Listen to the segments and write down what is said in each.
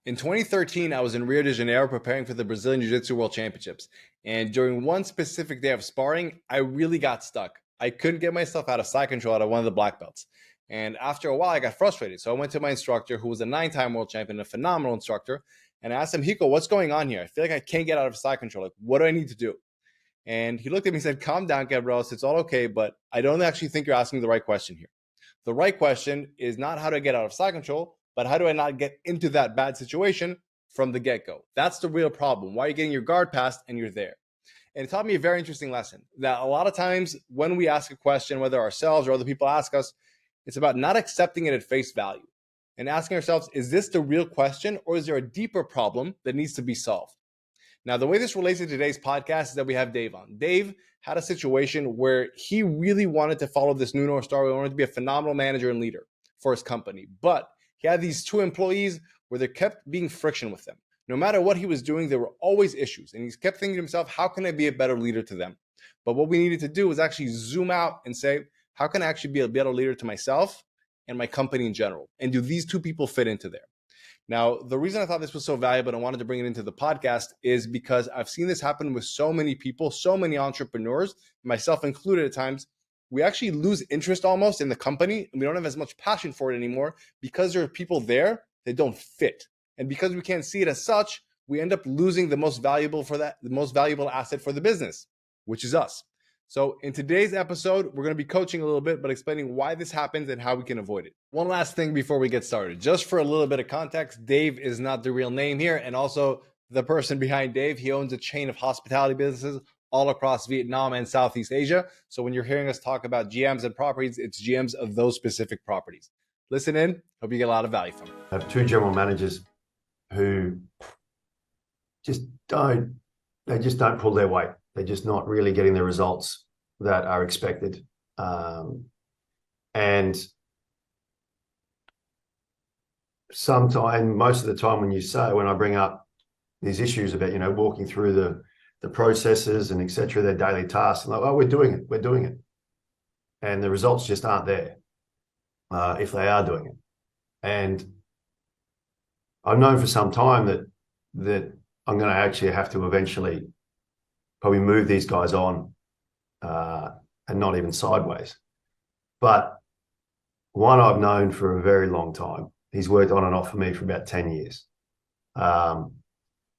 In 2013, I was in Rio de Janeiro preparing for the Brazilian Jiu-Jitsu World Championships. And during one specific day of sparring, I really got stuck. I couldn't get myself out of side control out of one of the black belts. And after a while, I got frustrated. So I went to my instructor, who was a 9-time world champion, a phenomenal instructor, and I asked him, Hiko, what's going on here? I feel like I can't get out of side control. Like, what do I need to do? And he looked at me and said, calm down, Gabriel. It's all okay, but I don't actually think you're asking the right question here. The right question is not how to get out of side control, but how do I not get into that bad situation from the get-go? That's the real problem. Why are you getting your guard passed and you're there? And it taught me a very interesting lesson that a lot of times when we ask a question, whether ourselves or other people ask us, it's about not accepting it at face value and asking ourselves, is this the real question or is there a deeper problem that needs to be solved? Now, the way this relates to today's podcast is that we have Dave on. Dave had a situation where he really wanted to follow this new North Star. He wanted to be a phenomenal manager and leader for his company. But he had these two employees where there kept being friction with them. No matter what he was doing, there were always issues. And he kept thinking to himself, how can I be a better leader to them? But what we needed to do was actually zoom out and say, how can I actually be a better leader to myself and my company in general? And do these two people fit into there? Now, the reason I thought this was so valuable and I wanted to bring it into the podcast is because I've seen this happen with so many people, so many entrepreneurs, myself included at times. We actually lose interest almost in the company and we don't have as much passion for it anymore because there are people there that don't fit. And because we can't see it as such, we end up losing the most valuable asset for the business, which is us. So in today's episode, we're going to be coaching a little bit, but explaining why this happens and how we can avoid it. One last thing before we get started, just for a little bit of context, Dave is not the real name here. And also the person behind Dave, he owns a chain of hospitality businesses all across Vietnam and Southeast Asia. So when you're hearing us talk about GMs and properties, it's GMs of those specific properties. Listen in. Hope you get a lot of value from it. I have two general managers who just don't pull their weight. They're just not really getting the results that are expected. And most of the time when I bring up these issues about, walking through the processes and et cetera, their daily tasks, and like, oh, we're doing it. And the results just aren't there if they are doing it. And I've known for some time that I'm going to actually have to eventually probably move these guys on and not even sideways. But one I've known for a very long time. He's worked on and off for me for about 10 years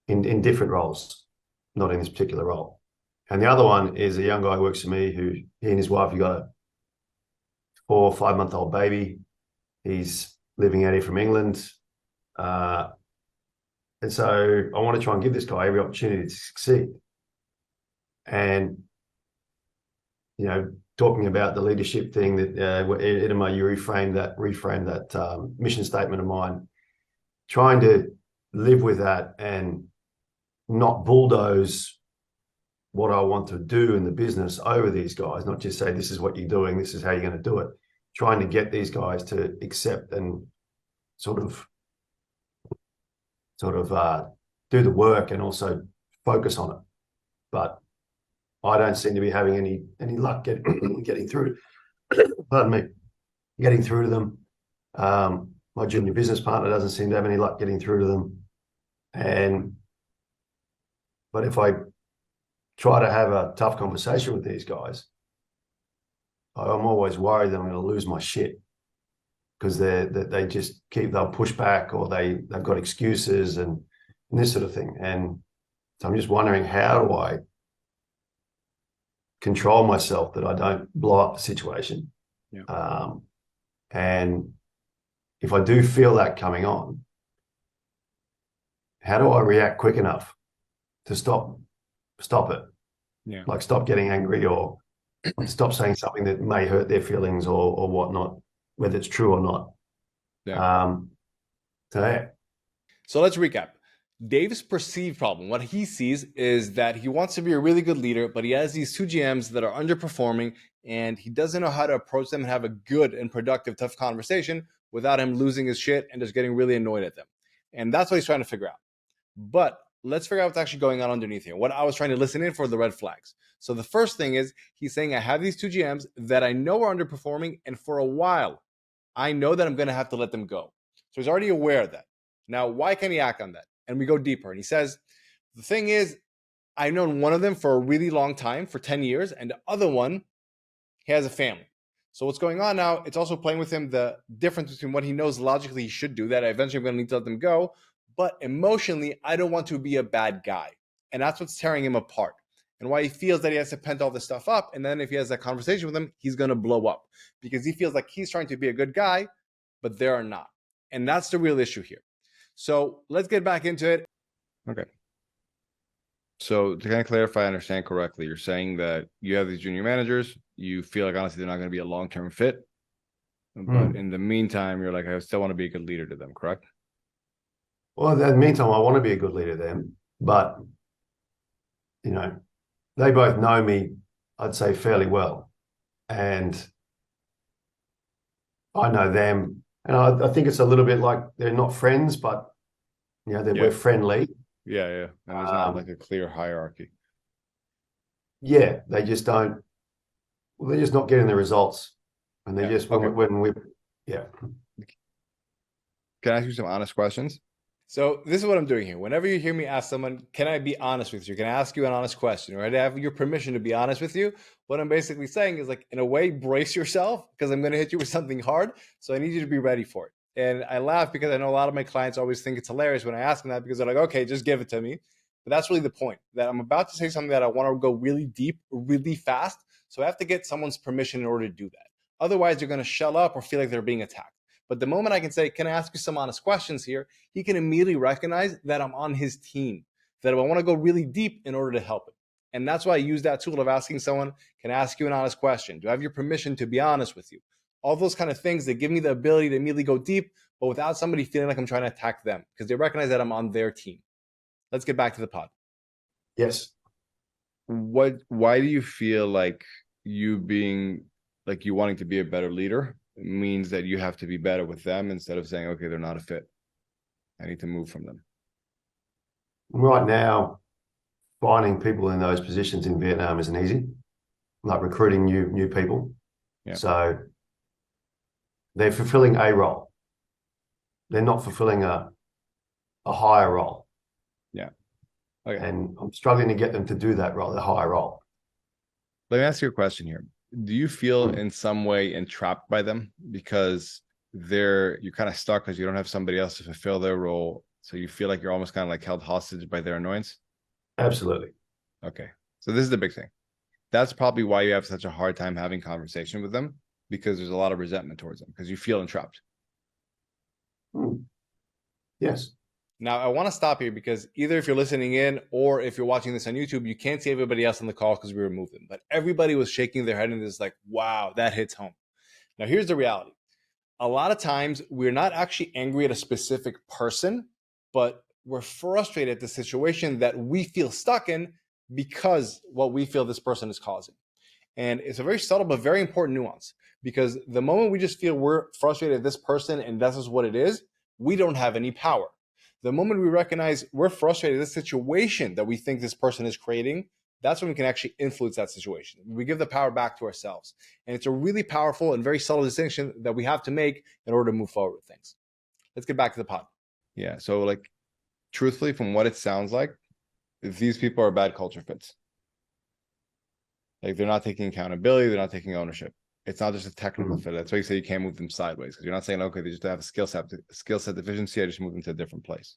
in different roles, not in this particular role. And the other one is a young guy who works for me who he and his wife have got a 4 or 5 month old baby. He's living out here from England. And so I want to try and give this guy every opportunity to succeed. And, talking about the leadership thing that Idema, you reframed that mission statement of mine, trying to live with that and not bulldoze what I want to do in the business over these guys, not just say, this is what you're doing, this is how you're going to do it. Trying to get these guys to accept and sort of do the work and also focus on it. But I don't seem to be having any luck getting through. Pardon me, getting through to them. My junior business partner doesn't seem to have any luck getting through to them. But if I try to have a tough conversation with these guys, I'm always worried that I'm going to lose my shit because they'll push back or they've got excuses and this sort of thing. And so I'm just wondering, how do I control myself that I don't blow up the situation? Yeah. And if I do feel that coming on, how do I react quick enough to stop it? Yeah. Like stop getting angry or stop saying something that may hurt their feelings or whatnot, whether it's true or not. Yeah. So let's recap. Dave's perceived problem, what he sees is that he wants to be a really good leader, but he has these two GMs that are underperforming and he doesn't know how to approach them and have a good and productive, tough conversation without him losing his shit and just getting really annoyed at them. And that's what he's trying to figure out. But let's figure out what's actually going on underneath here. What I was trying to listen in for the red flags. So the first thing is he's saying, I have these two GMs that I know are underperforming, and for a while, I know that I'm going to have to let them go. So he's already aware of that. Now, why can't he act on that? And we go deeper. And he says, the thing is, I've known one of them for a really long time, for 10 years, and the other one, he has a family. So what's going on now, it's also playing with him the difference between what he knows logically he should do, that I eventually am going to need to let them go, but emotionally, I don't want to be a bad guy. And that's what's tearing him apart. And why he feels that he has to pent all this stuff up. And then if he has that conversation with him, he's going to blow up because he feels like he's trying to be a good guy, but they are not. And that's the real issue here. So let's get back into it. Okay. So to kind of clarify, I understand correctly, you're saying that you have these junior managers, you feel like honestly they're not going to be a long-term fit, but in the meantime, you're like, I still want to be a good leader to them, correct? Well, in the meantime, I want to be a good leader to them, but you know, they both know me, I'd say, fairly well, and I know them, and I think it's a little bit like they're not friends, but we're friendly. Yeah. And there's not like a clear hierarchy. Yeah, they just don't. Well, they're just not getting the results, and they just when we. Can I ask you some honest questions? So this is what I'm doing here. Whenever you hear me ask someone, can I be honest with you? Can I ask you an honest question? Right? I have your permission to be honest with you. What I'm basically saying is like, in a way, brace yourself because I'm going to hit you with something hard. So I need you to be ready for it. And I laugh because I know a lot of my clients always think it's hilarious when I ask them that because they're like, okay, just give it to me. But that's really the point, that I'm about to say something that I want to go really deep, really fast. So I have to get someone's permission in order to do that. Otherwise, they're going to shell up or feel like they're being attacked. But the moment I can say, can I ask you some honest questions here? He can immediately recognize that I'm on his team, that I want to go really deep in order to help him. And that's why I use that tool of asking someone, can I ask you an honest question? Do I have your permission to be honest with you? All those kind of things that give me the ability to immediately go deep, but without somebody feeling like I'm trying to attack them because they recognize that I'm on their team. Let's get back to the pod. Yes. Why do you feel like you being like you wanting to be a better leader means that you have to be better with them instead of saying, okay, they're not a fit, I need to move from them? Right now, finding people in those positions in Vietnam isn't easy. Like recruiting new people. Yeah. So they're fulfilling a role. They're not fulfilling a higher role. Yeah. Okay. And I'm struggling to get them to do that role, the higher role. Let me ask you a question here. Do you feel in some way entrapped by them because you're kind of stuck because you don't have somebody else to fulfill their role? So you feel like you're almost kind of like held hostage by their annoyance? Absolutely. Okay. So this is the big thing. That's probably why you have such a hard time having conversation with them, because there's a lot of resentment towards them because you feel entrapped. Yes. Now, I want to stop here because either if you're listening in or if you're watching this on YouTube, you can't see everybody else on the call because we removed them. But everybody was shaking their head and it's like, wow, that hits home. Now, here's the reality. A lot of times we're not actually angry at a specific person, but we're frustrated at the situation that we feel stuck in because what we feel this person is causing. And it's a very subtle but very important nuance, because the moment we just feel we're frustrated at this person and this is what it is, we don't have any power. The moment we recognize we're frustrated at this situation that we think this person is creating, that's when we can actually influence that situation. We give the power back to ourselves. And it's a really powerful and very subtle distinction that we have to make in order to move forward with things. Let's get back to the pod. Yeah. So, like, truthfully, from what it sounds like, these people are bad culture fits. Like, they're not taking accountability, they're not taking ownership. It's not just a technical fit. That's why you say you can't move them sideways, because you're not saying, okay, they just have a skill set deficiency, I just move them to a different place.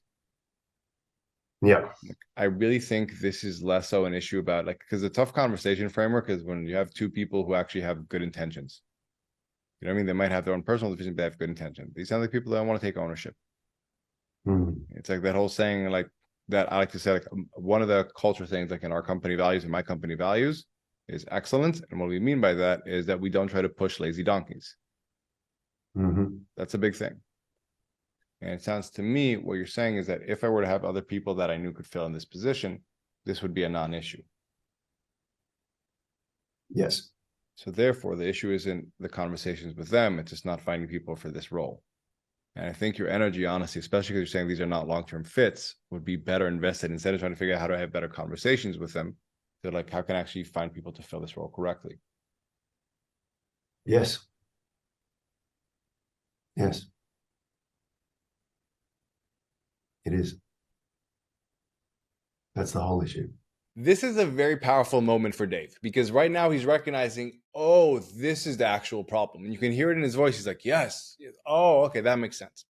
Yeah. I really think this is less so an issue about, like, because the tough conversation framework is when you have two people who actually have good intentions. You know what I mean? They might have their own personal deficiency, but they have good intention. These sound like people that want to take ownership. It's like that whole saying, like, that I like to say, like, one of the culture things, like in our company values and my company values, is excellence. And what we mean by that is that we don't try to push lazy donkeys. That's a big thing. And it sounds to me, what you're saying is that if I were to have other people that I knew could fill in this position, this would be a non-issue. Yes. So therefore, the issue isn't the conversations with them, it's just not finding people for this role. And I think your energy, honestly, especially because you're saying these are not long-term fits, would be better invested instead of trying to figure out how do I have better conversations with them. They're like, how can I actually find people to fill this role correctly? Yes. Yes. It is. That's the whole issue. This is a very powerful moment for Dave because right now he's recognizing, oh, this is the actual problem. And you can hear it in his voice. He's like, yes. Oh, okay, that makes sense.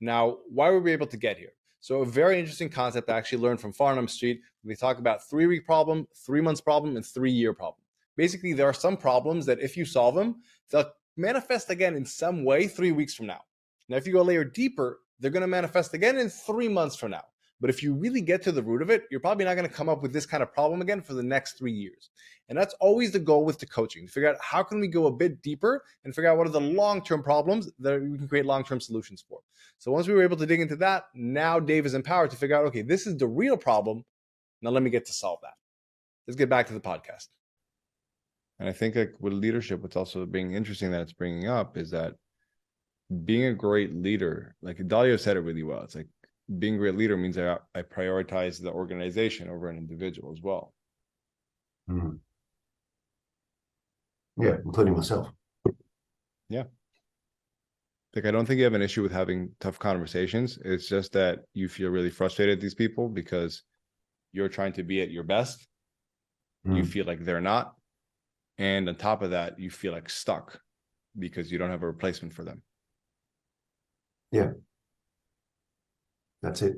Now, why were we able to get here? So, a very interesting concept I actually learned from Farnham Street. We talk about 3-week problem, 3 months problem, and 3-year problem. Basically, there are some problems that if you solve them, they'll manifest again in some way 3 weeks from now. Now, if you go a layer deeper, they're going to manifest again in 3 months from now. But if you really get to the root of it, you're probably not going to come up with this kind of problem again for the next 3 years. And that's always the goal with the coaching, to figure out how can we go a bit deeper and figure out what are the long-term problems that we can create long-term solutions for. So once we were able to dig into that, now Dave is empowered to figure out, okay, this is the real problem. Now let me get to solve that. Let's get back to the podcast. And I think like with leadership, what's also being interesting that it's bringing up is that being a great leader, like Dalio said it really well. It's like being a great leader means I prioritize the organization over an individual as well. Mm. Yeah, including myself. Yeah. Like, I don't think you have an issue with having tough conversations. It's just that you feel really frustrated at these people because you're trying to be at your best. You feel like they're not. And on top of that, you feel like stuck because you don't have a replacement for them. Yeah. That's it.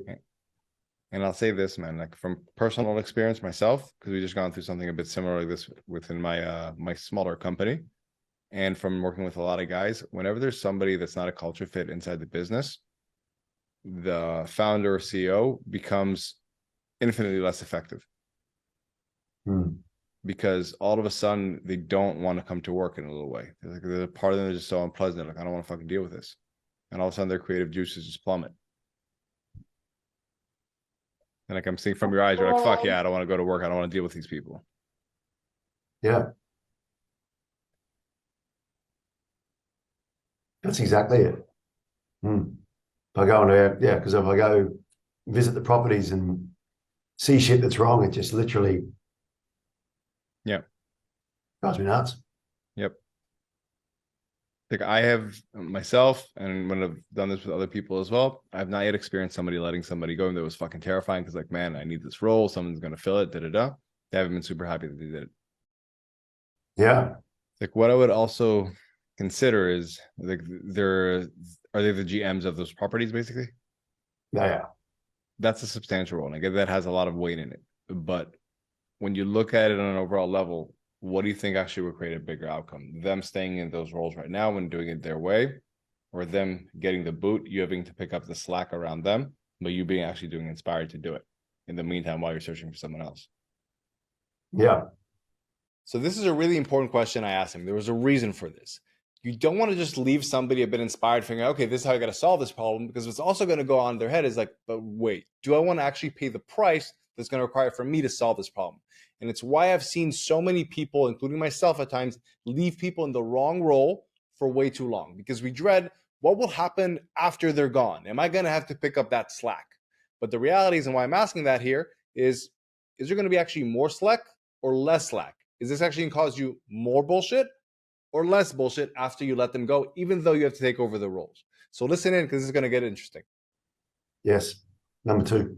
And I'll say this, man, like from personal experience myself, because we just gone through something a bit similar like this within my my smaller company. And from working with a lot of guys, whenever there's somebody that's not a culture fit inside the business, the founder or CEO becomes infinitely less effective. Because all of a sudden they don't want to come to work in a little way. Like, there's a part of them that's just so unpleasant. Like, I don't want to fucking deal with this. And all of a sudden their creative juices just plummet. And like I'm seeing from your eyes, you're like, fuck yeah, I don't want to go to work. I don't want to deal with these people. Yeah. That's exactly it. If I go on there, yeah, because if I go visit the properties and see shit that's wrong, it just literally drives me nuts. Yep. Like I have myself, and when I've done this with other people as well, I've not yet experienced somebody letting somebody go, and that was fucking terrifying because like, man, I need this role. Someone's going to fill it, da-da-da. They haven't been super happy that they did it. Yeah. Like what I would also consider is like are they the GMs of those properties basically? Yeah. That's a substantial role. And I get that has a lot of weight in it. But when you look at it on an overall level, what do you think actually would create a bigger outcome? Them staying in those roles right now and doing it their way, or them getting the boot, you having to pick up the slack around them, but you being actually doing inspired to do it in the meantime while you're searching for someone else? Yeah. So this is a really important question I asked him. There was a reason for this. You don't want to just leave somebody a bit inspired, figuring, okay, this is how I got to solve this problem, because what's also going to go on in their head is like, but wait, do I want to actually pay the price that's going to require for me to solve this problem? And it's why I've seen so many people, including myself at times, leave people in the wrong role for way too long, because we dread what will happen after they're gone. Am I going to have to pick up that slack? But the reality is, and why I'm asking that here is there going to be actually more slack or less slack? Is this actually going to cause you more bullshit or less bullshit after you let them go, even though you have to take over the roles? So listen in, because this is going to get interesting. Yes. Number 2.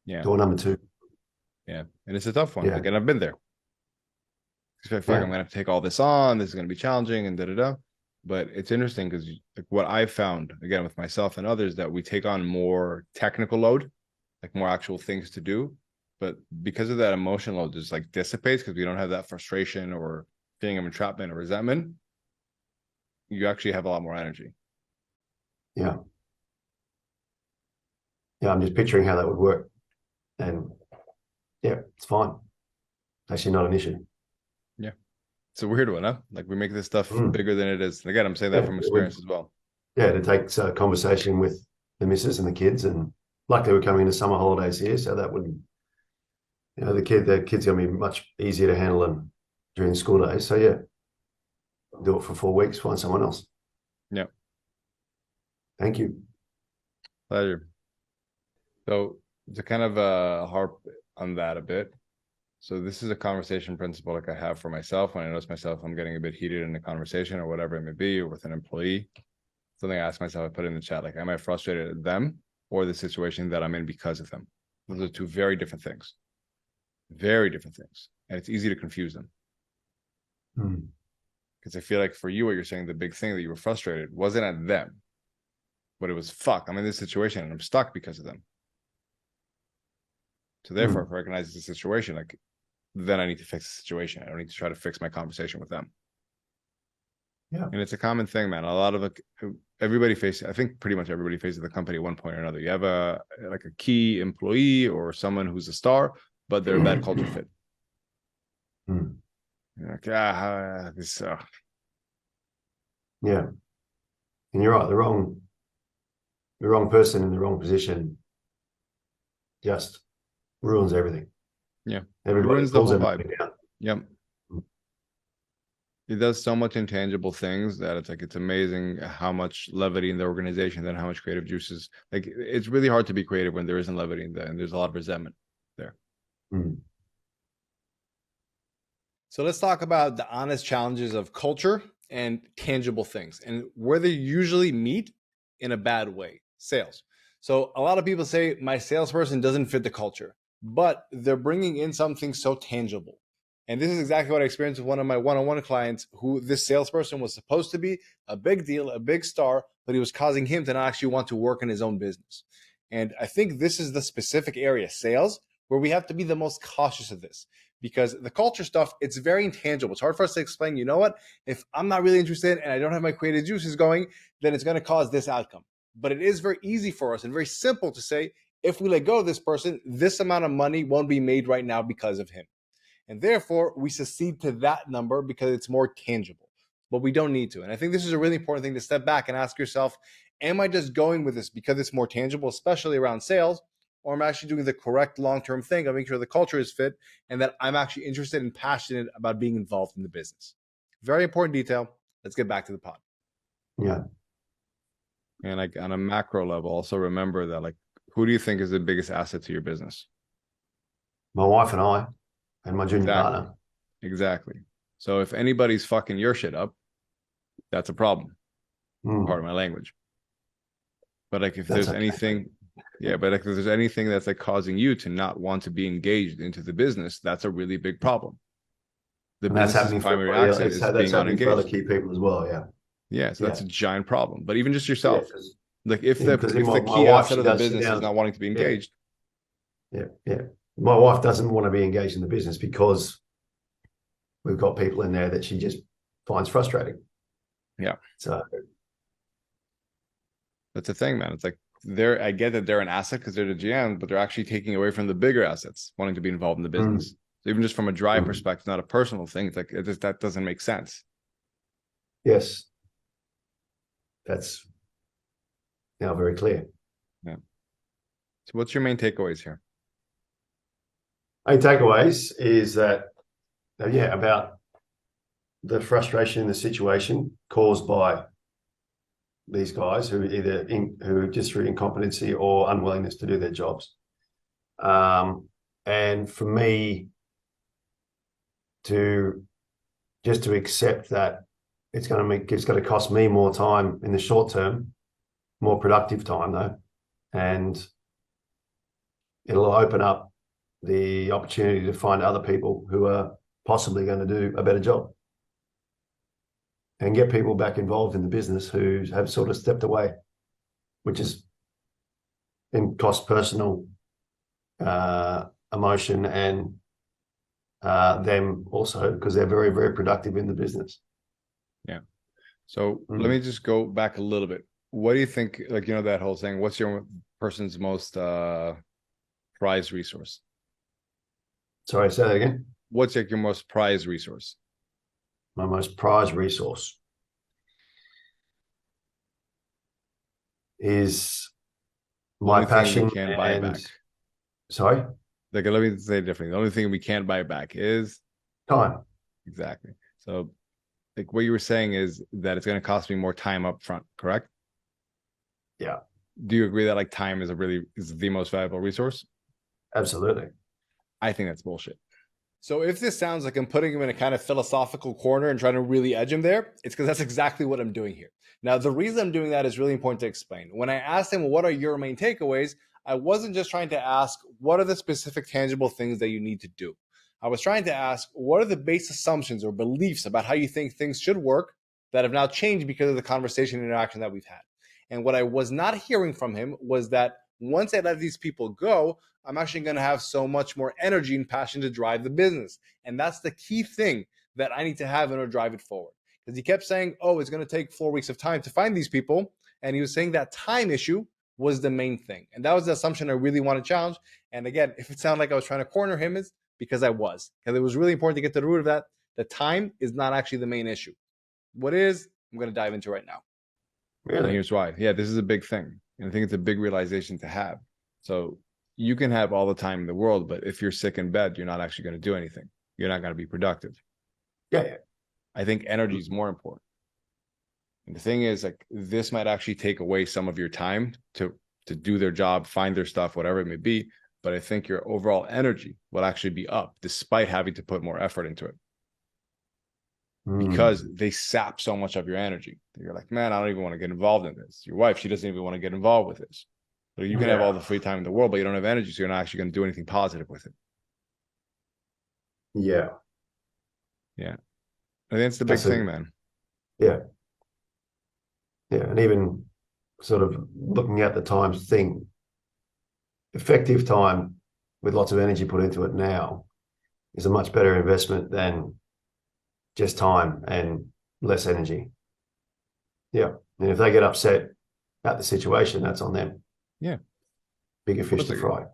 Yeah. Door number 2. Yeah. And it's a tough one. Yeah. Again, I've been there. I feel like I'm going to have to take all this on. This is going to be challenging and da-da-da. But it's interesting because like what I've found, again, with myself and others, that we take on more technical load, like more actual things to do. But because of that, emotional load just like dissipates because we don't have that frustration or feeling of entrapment or resentment. You actually have a lot more energy. Yeah. Yeah, I'm just picturing how that would work. And yeah, it's fine. Actually not an issue. Yeah. It's a weird one, huh? Like we make this stuff bigger than it is. And again, I'm saying that from experience as well. Yeah, it takes a conversation with the missus and the kids, and luckily we're coming into summer holidays here, so that wouldn't, the kids gonna be much easier to handle than during school days. So yeah, do it for 4 weeks, find someone else. Yeah. Thank you. Pleasure. So to kind of harp on that a bit. So this is a conversation principle like I have for myself when I notice myself I'm getting a bit heated in a conversation or whatever it may be, or with an employee. Something I ask myself, I put in the chat, like, am I frustrated at them or the situation that I'm in because of them. Those are two very different things. Very different things. And it's easy to confuse them. Because I feel like for you, what you're saying, the big thing that you were frustrated wasn't at them, but it was fuck, I'm in this situation and I'm stuck because of them. So therefore, if I recognize the situation, like, then I need to fix the situation. I don't need to try to fix my conversation with them. Yeah. And it's a common thing, man. A lot of everybody faces, I think pretty much everybody faces the company at one point or another. You have a key employee or someone who's a star, but they're a bad culture fit. You're like, this. Yeah, and you're right. The wrong person in the wrong position just ruins everything. Yeah, everybody ruins the pulls whole everything vibe. down. Yep. It does so much intangible things that it's like, it's amazing how much levity in the organization, then how much creative juices. Like, it's really hard to be creative when there isn't levity in there and there's a lot of resentment there. So let's talk about the honest challenges of culture and tangible things and where they usually meet in a bad way. Sales. So a lot of people say my salesperson doesn't fit the culture, but they're bringing in something so tangible. And this is exactly what I experienced with one of my one-on-one clients, who this salesperson was supposed to be a big deal, a big star, but he was causing him to not actually want to work in his own business. And I think this is the specific area, sales, where we have to be the most cautious of this, because the culture stuff, it's very intangible. It's hard for us to explain, you know what, if I'm not really interested and I don't have my creative juices going, then it's going to cause this outcome. But it is very easy for us and very simple to say, if we let go of this person, this amount of money won't be made right now because of him. And therefore, we succeed to that number because it's more tangible, but we don't need to. And I think this is a really important thing to step back and ask yourself, am I just going with this because it's more tangible, especially around sales, or am I actually doing the correct long-term thing of making sure the culture is fit and that I'm actually interested and passionate about being involved in the business? Very important detail. Let's get back to the pod. Yeah. And like, on a macro level, also remember that, like, who do you think is the biggest asset to your business? My wife and I and my junior partner. Exactly. So if anybody's fucking your shit up, that's a problem. Pardon my language. But like, if That's there's okay. anything, yeah, but like, if there's anything that's like causing you to not want to be engaged into the business, that's a really big problem. The And that's business's happening primary for, asset is that's being happening for other unengaged. key people as well. Yeah. Yeah, so that's a giant problem. But even just Yeah, yourself, like, if because the my key wife, asset she of the does sit business is down. not wanting to be engaged, Yeah. My wife doesn't want to be engaged in the business because we've got people in there that she just finds frustrating. Yeah. So that's the thing, man. It's like, I get that they're an asset because they're the GM, but they're actually taking away from the bigger assets, wanting to be involved in the business. So even just from a drive perspective, not a personal thing, it's like, that doesn't make sense. Yes. That's now very clear. Yeah. So what's your main takeaways here? Main takeaways is that, about the frustration in the situation caused by these guys who who just through incompetency or unwillingness to do their jobs. And for me to accept that it's going to cost me more time in the short term, more productive time though, and it'll open up the opportunity to find other people who are possibly going to do a better job and get people back involved in the business who have sort of stepped away, which is in cost personal emotion and them also, because they're very, very productive in the business. Yeah. So let me just go back a little bit. What do you think, like, you know, that whole saying, what's your person's most prized resource? Sorry, say that again. What's like your most prized resource? My most prized resource is my passion. We can't buy back. Sorry? Like, let me say it differently. The only thing we can't buy back is time. Exactly. So like, what you were saying is that it's going to cost me more time up front, correct? Yeah. Do you agree that like time is the most valuable resource? Absolutely. I think that's bullshit. So if this sounds like I'm putting him in a kind of philosophical corner and trying to really edge him there, it's because that's exactly what I'm doing here. Now, the reason I'm doing that is really important to explain. When I asked him, what are your main takeaways? I wasn't just trying to ask, what are the specific tangible things that you need to do? I was trying to ask, what are the base assumptions or beliefs about how you think things should work that have now changed because of the conversation and interaction that we've had? And what I was not hearing from him was that once I let these people go, I'm actually going to have so much more energy and passion to drive the business. And that's the key thing that I need to have in order to drive it forward. Because he kept saying, oh, it's going to take 4 weeks of time to find these people. And he was saying that time issue was the main thing. And that was the assumption I really want to challenge. And again, if it sounded like I was trying to corner him, it's because I was. Because it was really important to get to the root of that. The time is not actually the main issue. What is, I'm going to dive into right now. And Really? here's why. Yeah, this is a big thing. And I think it's a big realization to have. So you can have all the time in the world, but if you're sick in bed, you're not actually going to do anything. You're not going to be productive. Yeah. I think energy is more important. And the thing is, like, this might actually take away some of your time to do their job, find their stuff, whatever it may be. But I think your overall energy will actually be up despite having to put more effort into it, because they sap so much of your energy. You're like, man, I don't even want to get involved in this. Your wife, she doesn't even want to get involved with this. So you can have all the free time in the world, but you don't have energy, so you're not actually going to do anything positive with it. Yeah. Yeah. I think it's the big thing, man. Yeah. Yeah. And even sort of looking at the times thing, effective time with lots of energy put into it now is a much better investment than just time and less energy. Yeah. And if they get upset at the situation, that's on them. Yeah. Bigger fish to fry.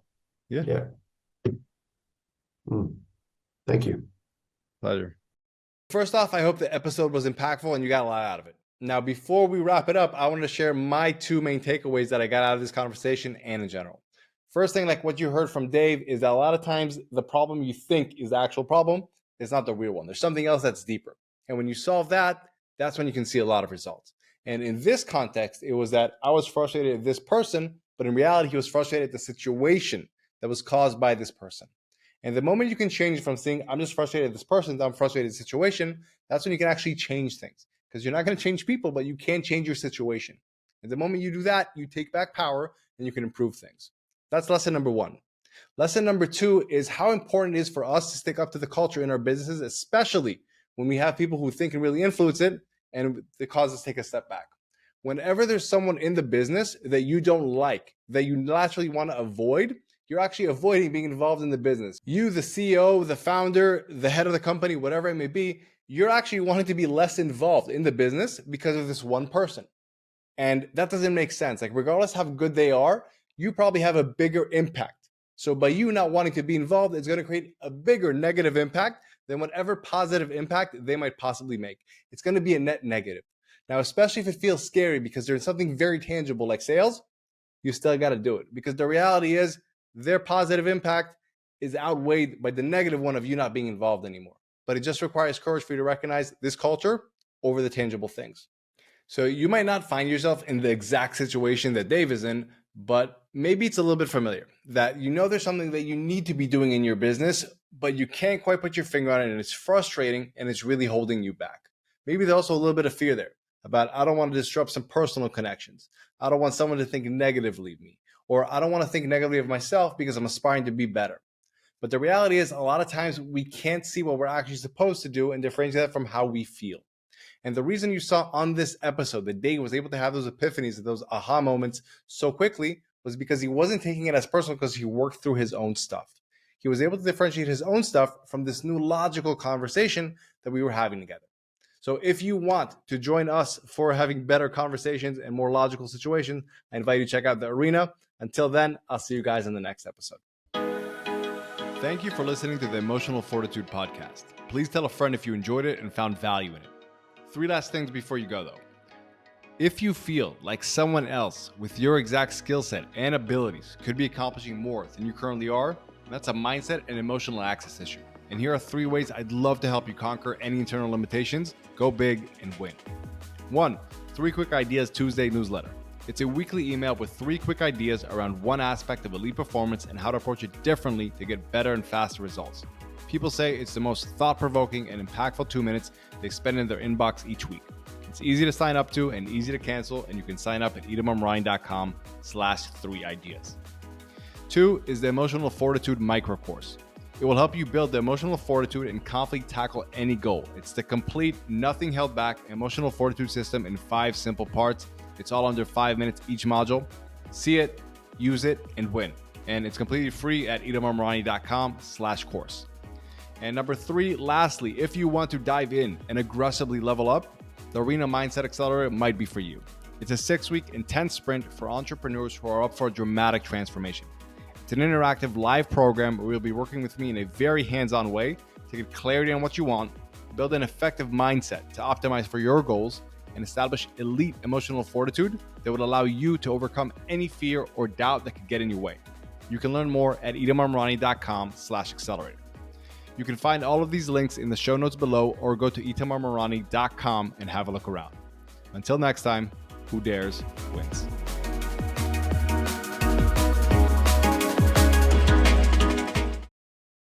Yeah. Yeah. Thank you. Pleasure. First off, I hope the episode was impactful and you got a lot out of it. Now, before we wrap it up, I want to share my 2 main takeaways that I got out of this conversation and in general. First thing, like what you heard from Dave, is that a lot of times the problem you think is the actual problem is not the real one. There's something else that's deeper. And when you solve that, that's when you can see a lot of results. And in this context, it was that I was frustrated at this person, but in reality, he was frustrated at the situation that was caused by this person. And the moment you can change from saying, I'm just frustrated at this person, to I'm frustrated at the situation, that's when you can actually change things. Because you're not going to change people, but you can change your situation. And the moment you do that, you take back power and you can improve things. That's lesson number 1. Lesson number 2 is how important it is for us to stick up to the culture in our businesses, especially when we have people who think and really influence it, and it causes us to take a step back. Whenever there's someone in the business that you don't like, that you naturally want to avoid, you're actually avoiding being involved in the business. You, the CEO, the founder, the head of the company, whatever it may be, you're actually wanting to be less involved in the business because of this one person. And that doesn't make sense. Like, regardless how good they are, you probably have a bigger impact. So by you not wanting to be involved, it's going to create a bigger negative impact than whatever positive impact they might possibly make. It's going to be a net negative. Now, especially if it feels scary because there's something very tangible like sales, you still got to do it, because the reality is their positive impact is outweighed by the negative one of you not being involved anymore. But it just requires courage for you to recognize this culture over the tangible things. So you might not find yourself in the exact situation that Dave is in, but maybe it's a little bit familiar, that you know there's something that you need to be doing in your business, but you can't quite put your finger on it, and it's frustrating and it's really holding you back. Maybe there's also a little bit of fear there about, I don't want to disrupt some personal connections. I don't want someone to think negatively of me, or I don't want to think negatively of myself because I'm aspiring to be better. But the reality is, a lot of times we can't see what we're actually supposed to do and differentiate that from how we feel. And the reason you saw on this episode that Dave was able to have those epiphanies, those aha moments so quickly, was because he wasn't taking it as personal, because he worked through his own stuff. He was able to differentiate his own stuff from this new logical conversation that we were having together. So if you want to join us for having better conversations and more logical situations, I invite you to check out the arena. Until then, I'll see you guys in the next episode. Thank you for listening to the Emotional Fortitude Podcast. Please tell a friend if you enjoyed it and found value in it. 3 last things before you go, though. If you feel like someone else with your exact skill set and abilities could be accomplishing more than you currently are, that's a mindset and emotional access issue. And here are 3 ways I'd love to help you conquer any internal limitations, go big, and win. 1, 3 Quick Ideas Tuesday newsletter. It's a weekly email with 3 quick ideas around one aspect of elite performance and how to approach it differently to get better and faster results. People say it's the most thought-provoking and impactful 2 minutes they spend in their inbox each week. It's easy to sign up to and easy to cancel, and you can sign up at edomamrani.com/3ideas. 2 is the Emotional Fortitude Micro Course. It will help you build the emotional fortitude and confidently tackle any goal. It's the complete, nothing held back emotional fortitude system in 5 simple parts. It's all under 5 minutes each module. See it, use it, and win. And it's completely free at edomamrani.com/course. And number 3, lastly, if you want to dive in and aggressively level up, the Arena Mindset Accelerator might be for you. It's a 6-week intense sprint for entrepreneurs who are up for a dramatic transformation. It's an interactive live program where you'll be working with me in a very hands-on way to get clarity on what you want, build an effective mindset to optimize for your goals, and establish elite emotional fortitude that would allow you to overcome any fear or doubt that could get in your way. You can learn more at edomamrani.com/accelerator. You can find all of these links in the show notes below, or go to itamarmarani.com and have a look around. Until next time, who dares wins.